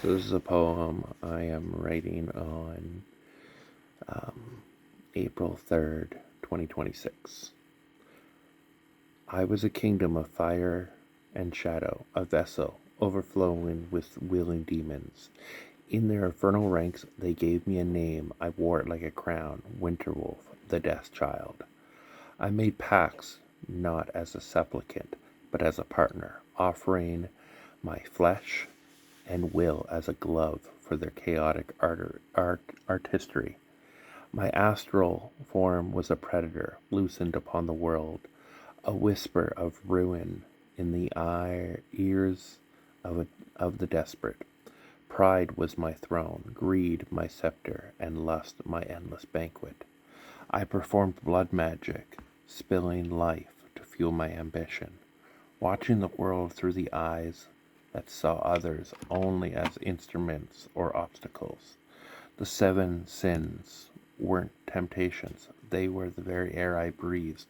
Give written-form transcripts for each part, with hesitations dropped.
So this is a poem I am writing on April 3rd, 2026. I was a kingdom of fire and shadow, a vessel overflowing with willing demons. In their infernal ranks they gave me a name, I wore it like a crown, Winterwolf, the Death Child. I made pacts not as a supplicant, but as a partner, offering my flesh and will as a glove for their chaotic artistry. My astral form was a predator loosened upon the world, a whisper of ruin in the ears of the desperate. Pride was my throne, greed my scepter, and lust my endless banquet. I performed blood magic, spilling life to fuel my ambition, watching the world through the eyes that saw others only as instruments or obstacles. The seven sins weren't temptations, they were the very air I breathed,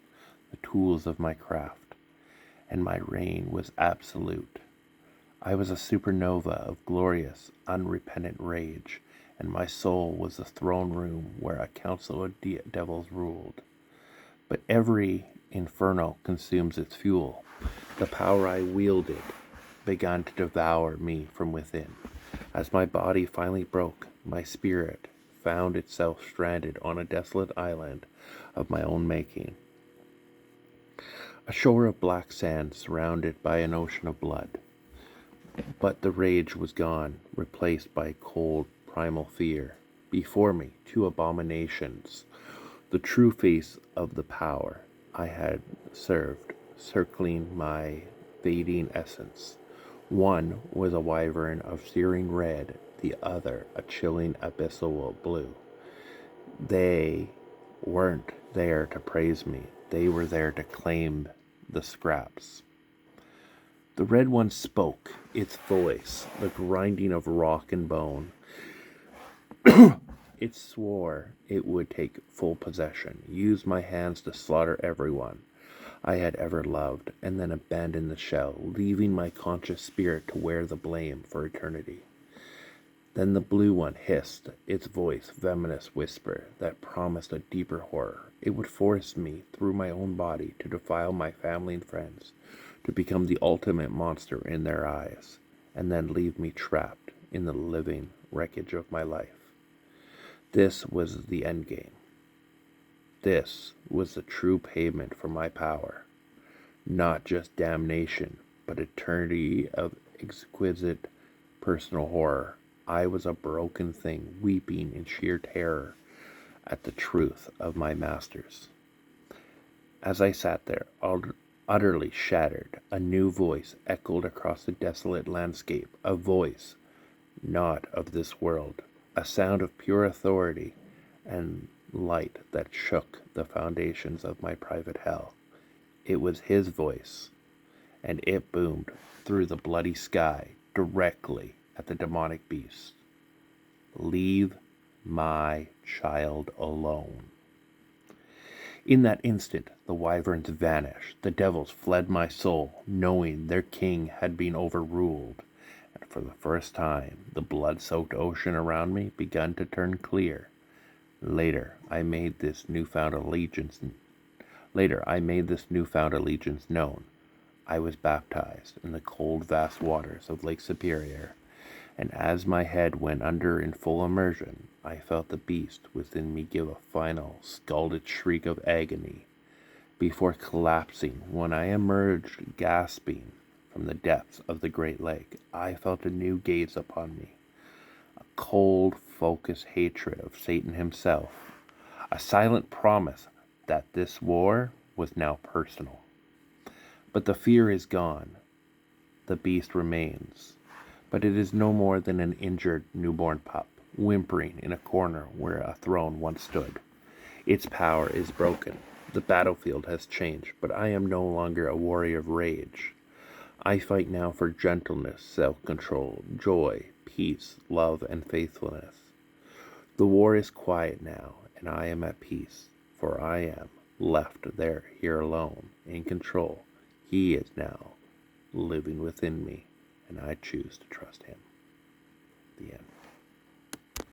the tools of my craft, and my reign was absolute. I was a supernova of glorious, unrepentant rage, and my soul was the throne room where a council of devils ruled. But every inferno consumes its fuel. The power I wielded began to devour me from within. As my body finally broke, my spirit found itself stranded on a desolate island of my own making. A shore of black sand surrounded by an ocean of blood. But the rage was gone, replaced by cold, primal fear. Before me, two abominations, the true face of the power I had served, circling my fading essence. One was a wyvern of searing red, the other a chilling abyssal blue. They weren't there to praise me, they were there to claim the scraps. The red one spoke, its voice, the grinding of rock and bone. It swore it would take full possession, use my hands to slaughter everyone I had ever loved, and then abandon the shell, leaving my conscious spirit to wear the blame for eternity. Then the blue one hissed, its voice venomous whisper that promised a deeper horror. It would force me through my own body to defile my family and friends, to become the ultimate monster in their eyes, and then leave me trapped in the living wreckage of my life. This was the end game. This was the true payment for my power. Not just damnation, but eternity of exquisite personal horror. I was a broken thing, weeping in sheer terror at the truth of my masters. As I sat there, utterly shattered, a new voice echoed across the desolate landscape, a voice not of this world, a sound of pure authority and light that shook the foundations of my private hell. It was his voice, and it boomed through the bloody sky directly at the demonic beast. Leave my child alone. In that instant, the wyverns vanished. The devils fled my soul, knowing their king had been overruled. And for the first time, the blood-soaked ocean around me began to turn clear. Later, I made this newfound allegiance known. I was baptized in the cold, vast waters of Lake Superior, and as my head went under in full immersion, I felt the beast within me give a final, scalded shriek of agony before collapsing. When I emerged gasping from the depths of the great lake, I felt a new gaze upon me, a cold, focused hatred of Satan himself, a silent promise that this war was now personal. But the fear is gone. The beast remains, but it is no more than an injured newborn pup, whimpering in a corner where a throne once stood. Its power is broken. The battlefield has changed, but I am no longer a warrior of rage. I fight now for gentleness, self-control, joy, peace, love, and faithfulness. The war is quiet now, and I am at peace, for I am left there here alone, in control. He is now living within me, and I choose to trust him. The end.